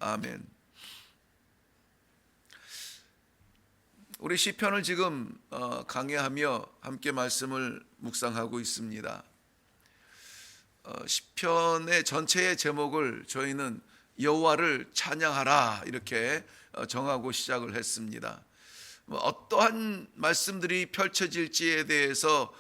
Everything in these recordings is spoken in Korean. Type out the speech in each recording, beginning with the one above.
아멘. 우리 시편을 지금 강해하며 함께 말씀을 묵상하고 있습니다. 시편의 전체의 제목을 저희는 여호와를 찬양하라 이렇게 정하고 시작을 했습니다. 어떠한 말씀들이 펼쳐질지에 대해서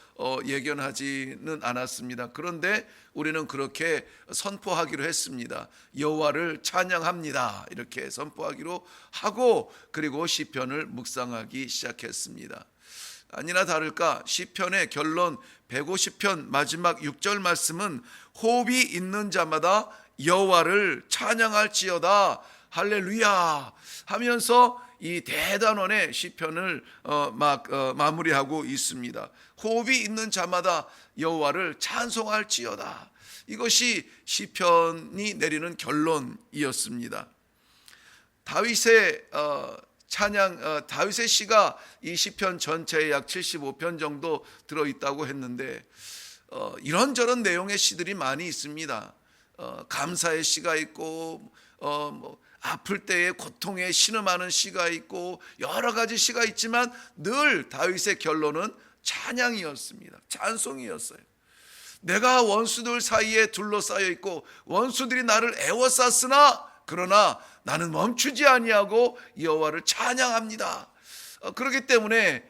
예견하지는 않았습니다. 그런데 우리는 그렇게 선포하기로 했습니다. 여호와를 찬양합니다 이렇게 선포하기로 하고, 그리고 시편을 묵상하기 시작했습니다. 아니나 다를까 시편의 결론 150편 마지막 6절 말씀은 호흡이 있는 자마다 여호와를 찬양할지어다 할렐루야 하면서 이 대단원의 시편을 마무리하고 있습니다. 호흡이 있는 자마다 여호와를 찬송할지어다. 이것이 시편이 내리는 결론이었습니다. 다윗의 다윗의 시가 이 시편 전체에 약 75편 정도 들어있다고 했는데 이런저런 내용의 시들이 많이 있습니다. 감사의 시가 있고 아플 때의 고통에 신음하는 시가 있고 여러 가지 시가 있지만 늘 다윗의 결론은 찬양이었습니다. 찬송이었어요. 내가 원수들 사이에 둘러싸여 있고 원수들이 나를 애워쌌으나 그러나 나는 멈추지 아니하고 여호와를 찬양합니다. 그렇기 때문에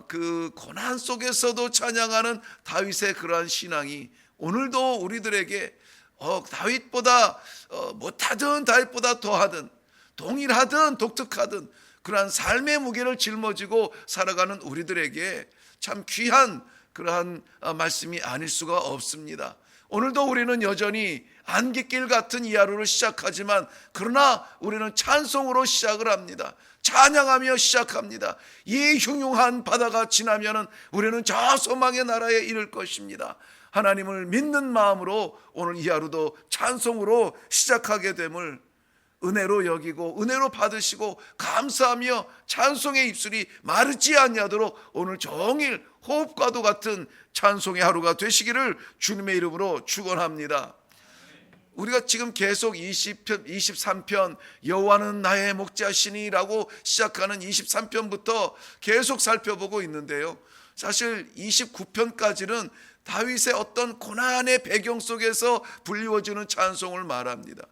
그 고난 속에서도 찬양하는 다윗의 그러한 신앙이 오늘도 우리들에게 다윗보다 못하든 다윗보다 더하든 동일하든 독특하든 그러한 삶의 무게를 짊어지고 살아가는 우리들에게 참 귀한 그러한 말씀이 아닐 수가 없습니다. 오늘도 우리는 여전히 안갯길 같은 이 하루를 시작하지만 그러나 우리는 찬송으로 시작을 합니다. 찬양하며 시작합니다. 이 흉흉한 바다가 지나면은 우리는 저 소망의 나라에 이를 것입니다. 하나님을 믿는 마음으로 오늘 이 하루도 찬송으로 시작하게 됨을 은혜로 여기고 은혜로 받으시고 감사하며 찬송의 입술이 마르지 아니하도록 오늘 종일 호흡과도 같은 찬송의 하루가 되시기를 주님의 이름으로 축원합니다. 우리가 지금 계속 23편 여호와는 나의 목자시니라고 시작하는 23편부터 계속 살펴보고 있는데요. 사실 29편까지는 다윗의 어떤 고난의 배경 속에서 불리워지는 찬송을 말합니다.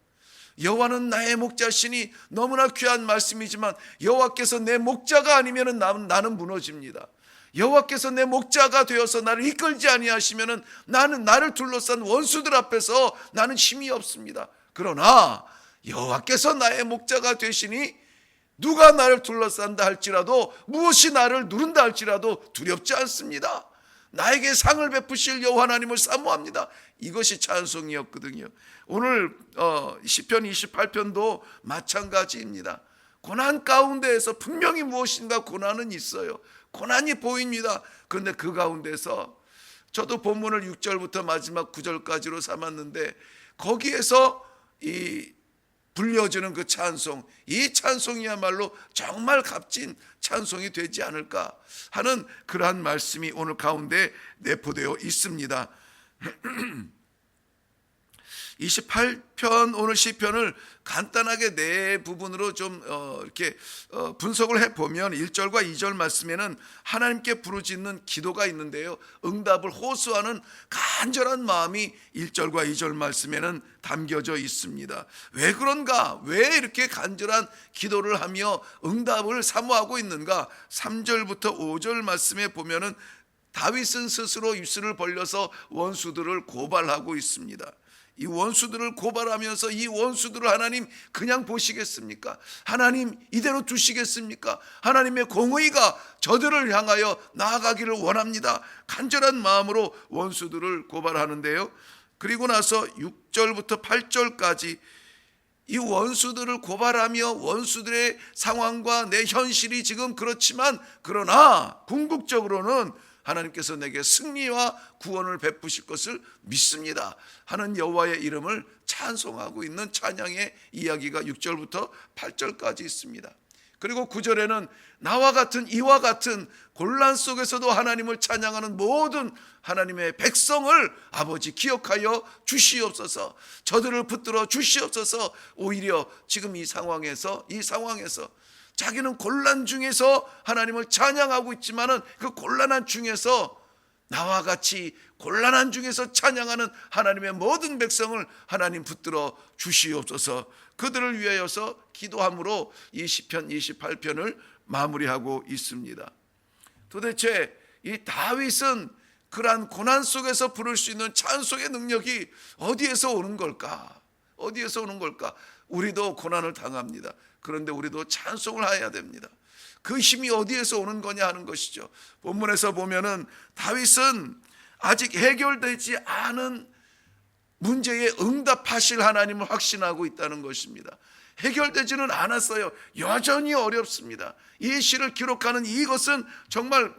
여호와는 나의 목자시니 너무나 귀한 말씀이지만 여호와께서 내 목자가 아니면 나는 무너집니다. 여호와께서 내 목자가 되어서 나를 이끌지 아니하시면 나를 둘러싼 원수들 앞에서 나는 힘이 없습니다. 그러나 여호와께서 나의 목자가 되시니 누가 나를 둘러싼다 할지라도 무엇이 나를 누른다 할지라도 두렵지 않습니다. 나에게 상을 베푸실 여호와 하나님을 사모합니다. 이것이 찬송이었거든요. 오늘 시편 28편도 마찬가지입니다. 고난 가운데에서 분명히 무엇인가 고난은 있어요. 고난이 보입니다. 그런데 그 가운데서 저도 본문을 6절부터 마지막 9절까지로 삼았는데 거기에서 이 불려주는 그 찬송, 이 찬송이야말로 정말 값진 찬송이 되지 않을까 하는 그러한 말씀이 오늘 가운데 내포되어 있습니다. 28편 오늘 시편을 간단하게 네 부분으로 좀 이렇게 분석을 해보면 1절과 2절 말씀에는 하나님께 부르짖는 기도가 있는데요, 응답을 호소하는 간절한 마음이 1절과 2절 말씀에는 담겨져 있습니다. 왜 그런가? 왜 이렇게 간절한 기도를 하며 응답을 사모하고 있는가? 3절부터 5절 말씀에 보면은 다윗은 스스로 입술을 벌려서 원수들을 고발하고 있습니다. 이 원수들을 고발하면서 이 원수들을 하나님 그냥 보시겠습니까? 하나님 이대로 두시겠습니까? 하나님의 공의가 저들을 향하여 나아가기를 원합니다. 간절한 마음으로 원수들을 고발하는데요, 그리고 나서 6절부터 8절까지 이 원수들을 고발하며 원수들의 상황과 내 현실이 지금 그렇지만 그러나 궁극적으로는 하나님께서 내게 승리와 구원을 베푸실 것을 믿습니다 하는 여호와의 이름을 찬송하고 있는 찬양의 이야기가 6절부터 8절까지 있습니다. 그리고 9절에는 이와 같은 곤란 속에서도 하나님을 찬양하는 모든 하나님의 백성을 아버지 기억하여 주시옵소서. 저들을 붙들어 주시옵소서. 오히려 지금 이 상황에서 자기는 곤란 중에서 하나님을 찬양하고 있지만은 그 곤란한 중에서 나와 같이 곤란한 중에서 찬양하는 하나님의 모든 백성을 하나님 붙들어 주시옵소서. 그들을 위하여서 기도함으로 이 시편 28편을 마무리하고 있습니다. 도대체 이 다윗은 그러한 고난 속에서 부를 수 있는 찬송의 능력이 어디에서 오는 걸까? 어디에서 오는 걸까? 우리도 고난을 당합니다. 그런데 우리도 찬송을 해야 됩니다. 그 힘이 어디에서 오는 거냐 하는 것이죠. 본문에서 보면은 다윗은 아직 해결되지 않은 문제에 응답하실 하나님을 확신하고 있다는 것입니다. 해결되지는 않았어요. 여전히 어렵습니다. 이 시를 기록하는 이것은 정말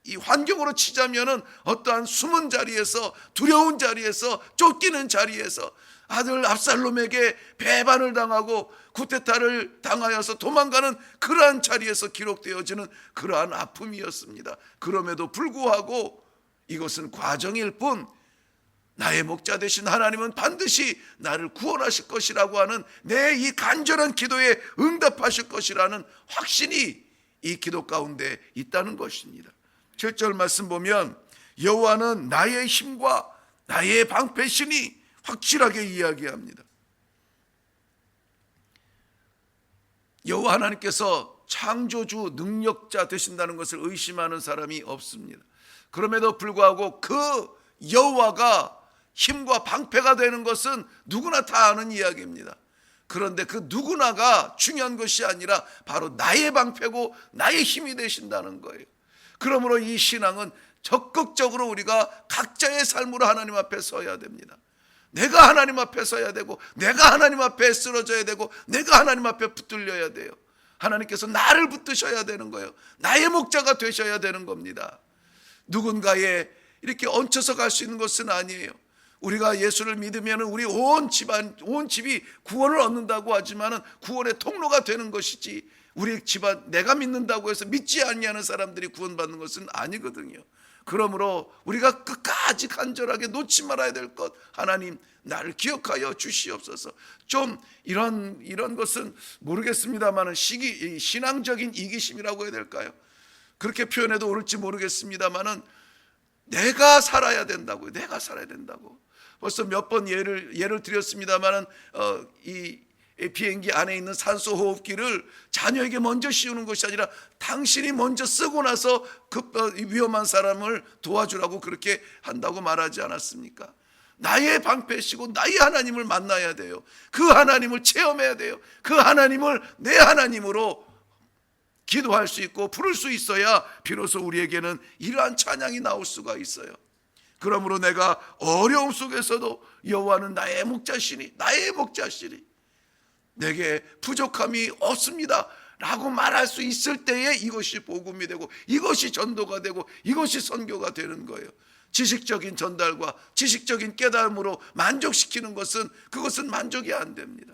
이 환경으로 치자면은 어떠한 숨은 자리에서, 두려운 자리에서, 쫓기는 자리에서 아들 압살롬에게 배반을 당하고 쿠데타를 당하여서 도망가는 그러한 자리에서 기록되어지는 그러한 아픔이었습니다. 그럼에도 불구하고 이것은 과정일 뿐 나의 목자 되신 하나님은 반드시 나를 구원하실 것이라고 하는 내 이 간절한 기도에 응답하실 것이라는 확신이 이 기도 가운데 있다는 것입니다. 7절 말씀 보면 여호와는 나의 힘과 나의 방패시니 확실하게 이야기합니다. 여호와 하나님께서 창조주 능력자 되신다는 것을 의심하는 사람이 없습니다. 그럼에도 불구하고 그 여호와가 힘과 방패가 되는 것은 누구나 다 아는 이야기입니다. 그런데 그 누구나가 중요한 것이 아니라 바로 나의 방패고 나의 힘이 되신다는 거예요. 그러므로 이 신앙은 적극적으로 우리가 각자의 삶으로 하나님 앞에 서야 됩니다. 내가 하나님 앞에 서야 되고, 내가 하나님 앞에 쓰러져야 되고, 내가 하나님 앞에 붙들려야 돼요. 하나님께서 나를 붙드셔야 되는 거예요. 나의 목자가 되셔야 되는 겁니다. 누군가에 이렇게 얹혀서 갈 수 있는 것은 아니에요. 우리가 예수를 믿으면 우리 온 집이 구원을 얻는다고 하지만 구원의 통로가 되는 것이지, 우리 집안 내가 믿는다고 해서 믿지 아니하는 사람들이 구원받는 것은 아니거든요. 그러므로 우리가 끝까지 간절하게 놓지 말아야 될 것, 하나님 나를 기억하여 주시옵소서. 좀 이런 것은 모르겠습니다만 신앙적인 이기심이라고 해야 될까요? 그렇게 표현해도 옳을지 모르겠습니다만은 내가 살아야 된다고요. 내가 살아야 된다고. 벌써 몇 번 예를 드렸습니다만은 이 비행기 안에 있는 산소 호흡기를 자녀에게 먼저 씌우는 것이 아니라 당신이 먼저 쓰고 나서 위험한 사람을 도와주라고 그렇게 한다고 말하지 않았습니까? 나의 방패시고 나의 하나님을 만나야 돼요. 그 하나님을 체험해야 돼요. 그 하나님을 내 하나님으로 기도할 수 있고 부를 수 있어야 비로소 우리에게는 이러한 찬양이 나올 수가 있어요. 그러므로 내가 어려움 속에서도 여호와는 나의 목자시니, 나의 목자시니 내게 부족함이 없습니다 라고 말할 수 있을 때에 이것이 복음이 되고, 이것이 전도가 되고, 이것이 선교가 되는 거예요. 지식적인 전달과 지식적인 깨달음으로 만족시키는 것은, 그것은 만족이 안 됩니다.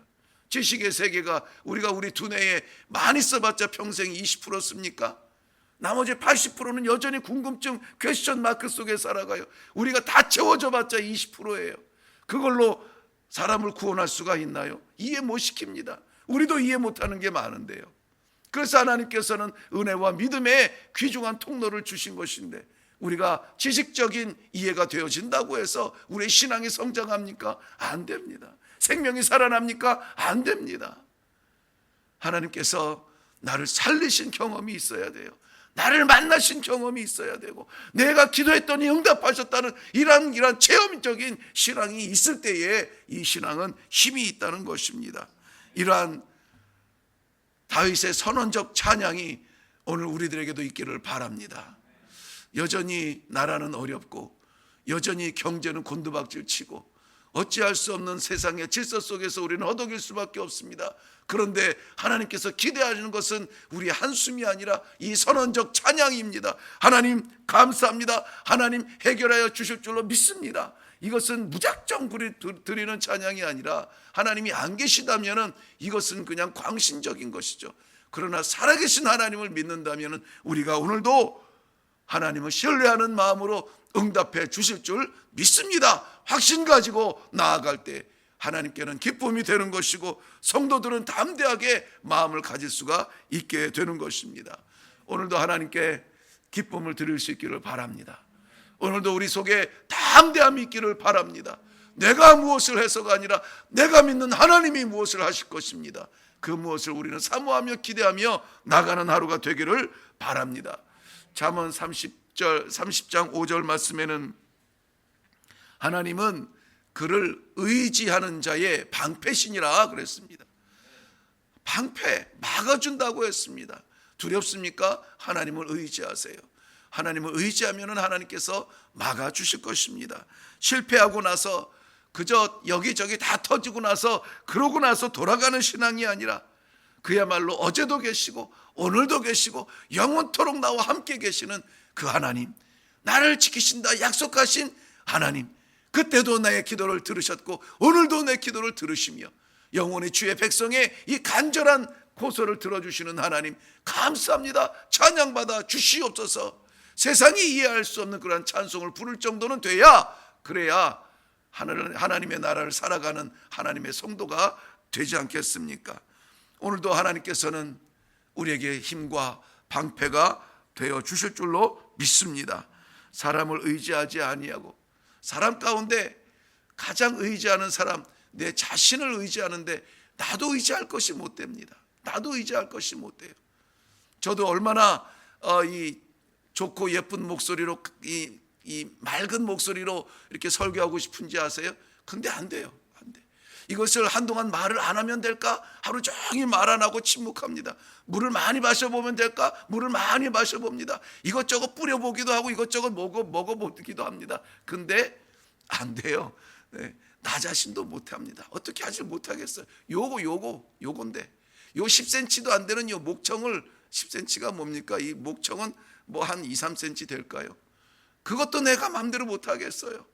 지식의 세계가 우리가 우리 두뇌에 많이 써봤자 평생 20% 씁니까? 나머지 80%는 여전히 궁금증, 퀘스천 마크 속에 살아가요. 우리가 다 채워져 봤자 20%예요. 그걸로 사람을 구원할 수가 있나요? 이해 못 시킵니다. 우리도 이해 못하는 게 많은데요. 그래서 하나님께서는 은혜와 믿음의 귀중한 통로를 주신 것인데, 우리가 지식적인 이해가 되어진다고 해서 우리의 신앙이 성장합니까? 안 됩니다. 생명이 살아납니까? 안 됩니다. 하나님께서 나를 살리신 경험이 있어야 돼요. 나를 만나신 경험이 있어야 되고, 내가 기도했더니 응답하셨다는 이런 체험적인 신앙이 있을 때에 이 신앙은 힘이 있다는 것입니다. 이러한 다윗의 선언적 찬양이 오늘 우리들에게도 있기를 바랍니다. 여전히 나라는 어렵고, 여전히 경제는 곤두박질 치고, 어찌할 수 없는 세상의 질서 속에서 우리는 허덕일 수밖에 없습니다. 그런데 하나님께서 기대하시는 것은 우리 한숨이 아니라 이 선언적 찬양입니다. 하나님 감사합니다. 하나님 해결하여 주실 줄로 믿습니다. 이것은 무작정 드리는 찬양이 아니라, 하나님이 안 계시다면 이것은 그냥 광신적인 것이죠. 그러나 살아계신 하나님을 믿는다면 우리가 오늘도 하나님을 신뢰하는 마음으로 응답해 주실 줄 믿습니다. 확신 가지고 나아갈 때 하나님께는 기쁨이 되는 것이고 성도들은 담대하게 마음을 가질 수가 있게 되는 것입니다. 오늘도 하나님께 기쁨을 드릴 수 있기를 바랍니다. 오늘도 우리 속에 담대함이 있기를 바랍니다. 내가 무엇을 해서가 아니라 내가 믿는 하나님이 무엇을 하실 것입니다. 그 무엇을 우리는 사모하며 기대하며 나가는 하루가 되기를 바랍니다. 잠언 30장 5절 말씀에는 하나님은 그를 의지하는 자의 방패신이라 그랬습니다. 방패, 막아준다고 했습니다. 두렵습니까? 하나님을 의지하세요. 하나님을 의지하면 하나님께서 막아주실 것입니다. 실패하고 나서 그저 여기저기 다 터지고 나서 그러고 나서 돌아가는 신앙이 아니라 그야말로 어제도 계시고 오늘도 계시고 영원토록 나와 함께 계시는 그 하나님, 나를 지키신다 약속하신 하나님, 그때도 나의 기도를 들으셨고 오늘도 내 기도를 들으시며 영원히 주의 백성의 이 간절한 고소를 들어주시는 하나님 감사합니다. 찬양받아 주시옵소서. 세상이 이해할 수 없는 그러한 찬송을 부를 정도는 그래야 하나님의 나라를 살아가는 하나님의 성도가 되지 않겠습니까? 오늘도 하나님께서는 우리에게 힘과 방패가 되어 주실 줄로 믿습니다. 사람을 의지하지 아니하고 사람 가운데 가장 의지하는 사람, 내 자신을 의지하는데 나도 의지할 것이 못 됩니다. 나도 의지할 것이 못 돼요. 저도 얼마나 이 좋고 예쁜 목소리로 이 맑은 목소리로 이렇게 설교하고 싶은지 아세요? 근데 안 돼요. 안 돼. 이것을 한동안 말을 안 하면 될까? 하루 종일 말 안 하고 침묵합니다. 물을 많이 마셔보면 될까? 물을 많이 마셔봅니다. 이것저것 뿌려보기도 하고 이것저것 먹어보기도 합니다. 근데 안 돼요. 네. 나 자신도 못합니다. 어떻게 하지 못하겠어요. 요건데 요 10cm도 안 되는 요 목청을 10cm가 뭡니까? 이 목청은 뭐 한 2, 3cm 될까요? 그것도 내가 마음대로 못하겠어요.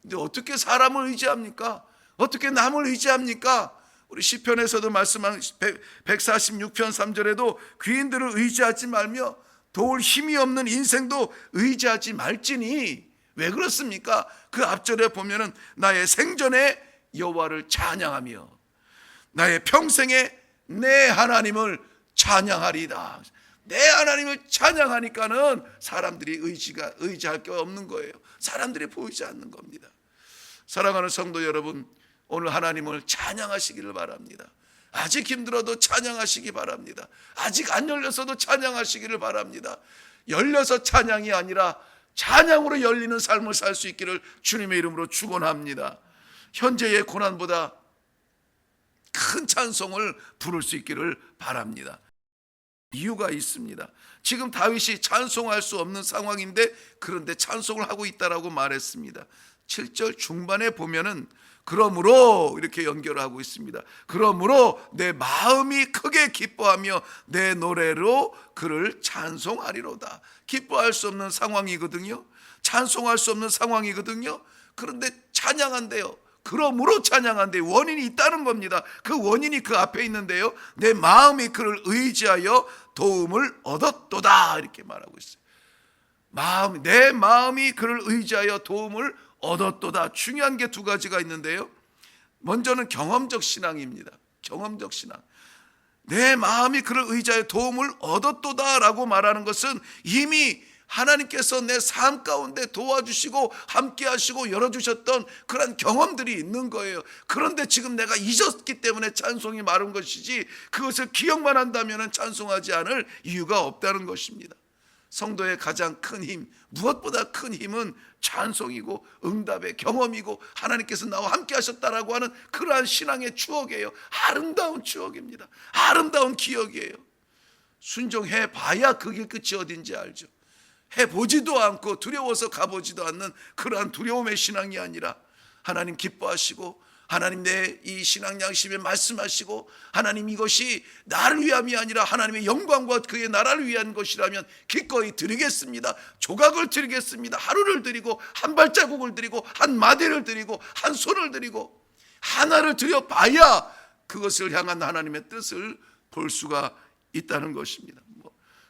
근데 어떻게 사람을 의지합니까? 어떻게 남을 의지합니까? 우리 시편에서도 말씀한 146편 3절에도 귀인들을 의지하지 말며 도울 힘이 없는 인생도 의지하지 말지니. 왜 그렇습니까? 그 앞절에 보면은 나의 생전에 여호와를 찬양하며 나의 평생에 내 하나님을 찬양하리다. 내 하나님을 찬양하니까는 사람들이 의지할 게 없는 거예요. 사람들이 보이지 않는 겁니다. 사랑하는 성도 여러분, 오늘 하나님을 찬양하시기를 바랍니다. 아직 힘들어도 찬양하시기 바랍니다. 아직 안 열려서도 찬양하시기를 바랍니다. 열려서 찬양이 아니라 찬양으로 열리는 삶을 살 수 있기를 주님의 이름으로 축원합니다. 현재의 고난보다 큰 찬송을 부를 수 있기를 바랍니다. 이유가 있습니다. 지금 다윗이 찬송할 수 없는 상황인데 그런데 찬송을 하고 있다라고 말했습니다. 7절 중반에 보면은 그러므로 이렇게 연결하고 있습니다. 그러므로 내 마음이 크게 기뻐하며 내 노래로 그를 찬송하리로다. 기뻐할 수 없는 상황이거든요. 찬송할 수 없는 상황이거든요. 그런데 찬양한대요. 그러므로 찬양한대요. 원인이 있다는 겁니다. 그 원인이 그 앞에 있는데요. 내 마음이 그를 의지하여 도움을 얻었도다 이렇게 말하고 있어요. 내 마음이 그를 의지하여 도움을 얻었도다. 중요한 게 두 가지가 있는데요. 먼저는 경험적 신앙입니다. 경험적 신앙. 내 마음이 그를 의지하여 도움을 얻었도다라고 말하는 것은 이미 하나님께서 내 삶 가운데 도와주시고 함께 하시고 열어주셨던 그런 경험들이 있는 거예요. 그런데 지금 내가 잊었기 때문에 찬송이 마른 것이지 그것을 기억만 한다면 찬송하지 않을 이유가 없다는 것입니다. 성도의 가장 큰 힘, 무엇보다 큰 힘은 찬송이고 응답의 경험이고 하나님께서 나와 함께 하셨다라고 하는 그러한 신앙의 추억이에요. 아름다운 추억입니다. 아름다운 기억이에요. 순종해 봐야 그게 끝이 어딘지 알죠. 해보지도 않고 두려워서 가보지도 않는 그러한 두려움의 신앙이 아니라 하나님 기뻐하시고 하나님 내 이 신앙 양심에 말씀하시고 하나님 이것이 나를 위함이 아니라 하나님의 영광과 그의 나라를 위한 것이라면 기꺼이 드리겠습니다. 조각을 드리겠습니다. 하루를 드리고 한 발자국을 드리고 한 마디를 드리고 한 손을 드리고 하나를 드려봐야 그것을 향한 하나님의 뜻을 볼 수가 있다는 것입니다.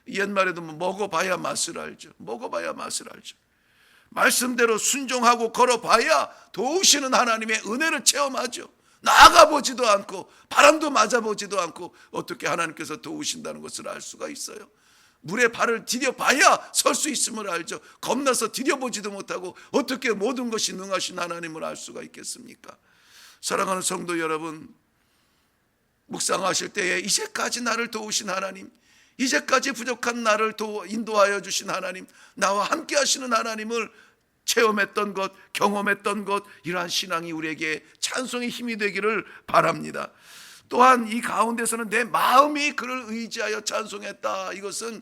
옛말에도 먹어봐야 맛을 알죠. 먹어봐야 맛을 알죠. 말씀대로 순종하고 걸어봐야 도우시는 하나님의 은혜를 체험하죠. 나아가보지도 않고 바람도 맞아보지도 않고 어떻게 하나님께서 도우신다는 것을 알 수가 있어요. 물에 발을 디뎌봐야 설 수 있음을 알죠. 겁나서 디뎌보지도 못하고 어떻게 모든 것이 능하신 하나님을 알 수가 있겠습니까? 사랑하는 성도 여러분, 묵상하실 때에 이제까지 나를 도우신 하나님, 이제까지 부족한 나를 인도하여 주신 하나님, 나와 함께 하시는 하나님을 체험했던 것, 경험했던 것, 이러한 신앙이 우리에게 찬송의 힘이 되기를 바랍니다. 또한 이 가운데서는 내 마음이 그를 의지하여 찬송했다. 이것은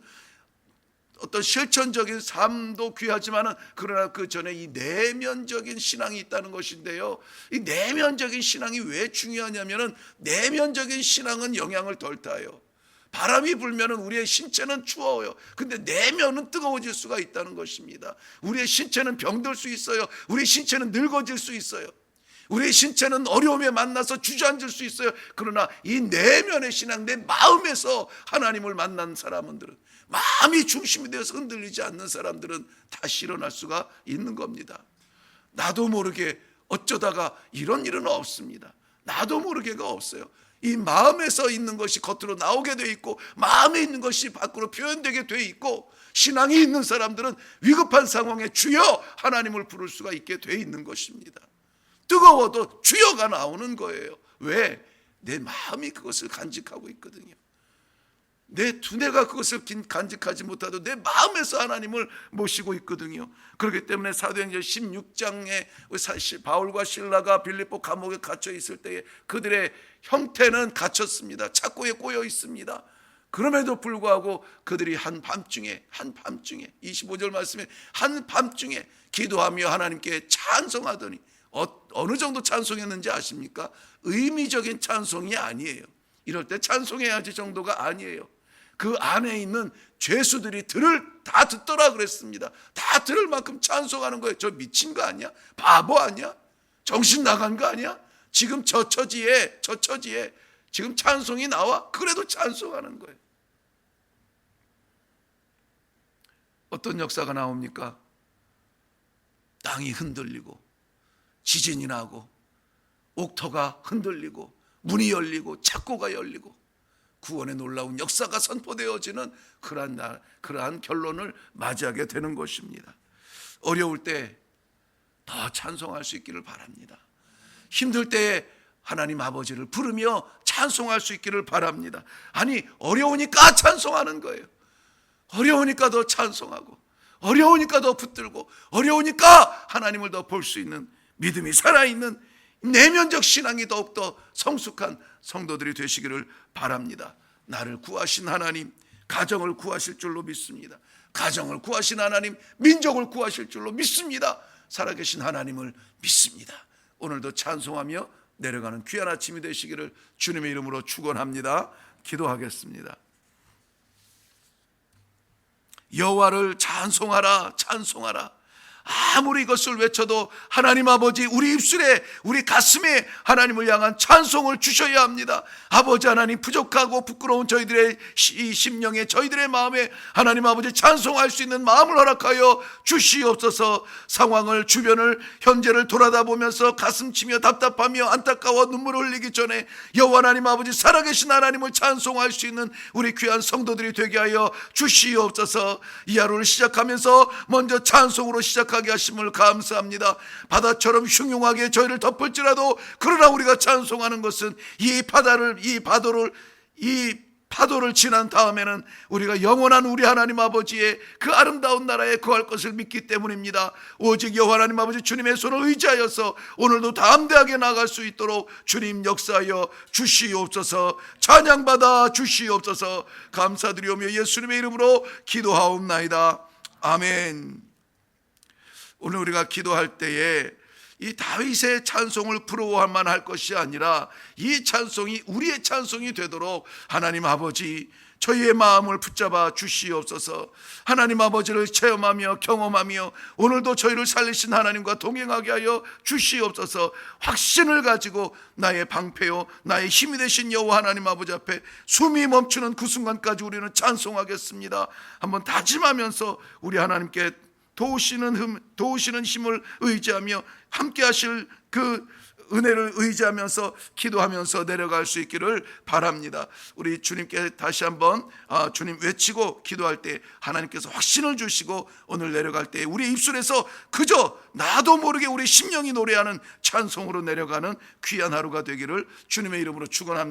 어떤 실천적인 삶도 귀하지만 그러나 그 전에 이 내면적인 신앙이 있다는 것인데요. 이 내면적인 신앙이 왜 중요하냐면은 내면적인 신앙은 영향을 덜 타요. 바람이 불면 우리의 신체는 추워요. 근데 내면은 뜨거워질 수가 있다는 것입니다. 우리의 신체는 병들 수 있어요. 우리 신체는 늙어질 수 있어요. 우리의 신체는 어려움에 만나서 주저앉을 수 있어요. 그러나 이 내면의 신앙, 내 마음에서 하나님을 만난 사람들은, 마음이 중심이 되어서 흔들리지 않는 사람들은 다시 일어날 수가 있는 겁니다. 나도 모르게 어쩌다가 이런 일은 없습니다. 나도 모르게가 없어요. 이 마음에서 있는 것이 겉으로 나오게 돼 있고 마음에 있는 것이 밖으로 표현되게 돼 있고, 신앙이 있는 사람들은 위급한 상황에 주여 하나님을 부를 수가 있게 돼 있는 것입니다. 뜨거워도 주여가 나오는 거예요. 왜? 내 마음이 그것을 간직하고 있거든요. 내 두뇌가 그것을 간직하지 못하도 내 마음에서 하나님을 모시고 있거든요. 그렇기 때문에 사도행전 16장에 바울과 실라가 빌립보 감옥에 갇혀 있을 때에 그들의 형태는 갇혔습니다. 착고에 꼬여 있습니다. 그럼에도 불구하고 그들이 한밤중에 25절 말씀에 한밤중에 기도하며 하나님께 찬송하더니 어느 정도 찬송했는지 아십니까? 의미적인 찬송이 아니에요. 이럴 때 찬송해야지 정도가 아니에요. 그 안에 있는 죄수들이 다 듣더라 그랬습니다. 다 들을 만큼 찬송하는 거예요. 저 미친 거 아니야? 바보 아니야? 정신 나간 거 아니야? 지금 저 처지에 지금 찬송이 나와? 그래도 찬송하는 거예요. 어떤 역사가 나옵니까? 땅이 흔들리고 지진이 나고 옥토가 흔들리고 문이 열리고 착고가 열리고 구원의 놀라운 역사가 선포되어지는 그러한 결론을 맞이하게 되는 것입니다. 어려울 때 더 찬송할 수 있기를 바랍니다. 힘들 때에 하나님 아버지를 부르며 찬송할 수 있기를 바랍니다. 아니, 어려우니까 찬송하는 거예요. 어려우니까 더 찬송하고, 어려우니까 더 붙들고, 어려우니까 하나님을 더 볼 수 있는 믿음이 살아있는 내면적 신앙이 더욱더 성숙한 성도들이 되시기를 바랍니다. 나를 구하신 하나님, 가정을 구하실 줄로 믿습니다. 가정을 구하신 하나님, 민족을 구하실 줄로 믿습니다. 살아계신 하나님을 믿습니다. 오늘도 찬송하며 내려가는 귀한 아침이 되시기를 주님의 이름으로 축원합니다. 기도하겠습니다. 여호와를 찬송하라, 찬송하라. 아무리 이것을 외쳐도 하나님 아버지, 우리 입술에, 우리 가슴에 하나님을 향한 찬송을 주셔야 합니다. 아버지 하나님, 부족하고 부끄러운 저희들의 이 심령에, 저희들의 마음에 하나님 아버지 찬송할 수 있는 마음을 허락하여 주시옵소서. 상황을, 주변을, 현재를 돌아다보면서 가슴치며 답답하며 안타까워 눈물을 흘리기 전에 여호와 하나님 아버지, 살아계신 하나님을 찬송할 수 있는 우리 귀한 성도들이 되게 하여 주시옵소서. 이 하루를 시작하면서 먼저 찬송으로 시작하게 하심을 감사합니다. 바다처럼 흉흉하게 저희를 덮을지라도 그러나 우리가 찬송하는 것은 이 파도를 지난 다음에는 우리가 영원한 우리 하나님 아버지의 그 아름다운 나라에 거할 것을 믿기 때문입니다. 오직 여호와 하나님 아버지 주님의 손을 의지하여서 오늘도 담대하게 나아갈 수 있도록 주님 역사하여 주시옵소서. 찬양받아 주시옵소서. 감사드리오며 예수님의 이름으로 기도하옵나이다. 아멘. 오늘 우리가 기도할 때에 이 다윗의 찬송을 부러워할만 할 것이 아니라 이 찬송이 우리의 찬송이 되도록 하나님 아버지 저희의 마음을 붙잡아 주시옵소서. 하나님 아버지를 체험하며 경험하며 오늘도 저희를 살리신 하나님과 동행하게 하여 주시옵소서. 확신을 가지고 나의 방패요 나의 힘이 되신 여호와 하나님 아버지 앞에 숨이 멈추는 그 순간까지 우리는 찬송하겠습니다. 한번 다짐하면서 우리 하나님께 도우시는 힘을 의지하며 함께 하실 그 은혜를 의지하면서 기도하면서 내려갈 수 있기를 바랍니다. 우리 주님께 다시 한번 주님 외치고 기도할 때 하나님께서 확신을 주시고 오늘 내려갈 때 우리 입술에서 그저 나도 모르게 우리 심령이 노래하는 찬송으로 내려가는 귀한 하루가 되기를 주님의 이름으로 축원합니다.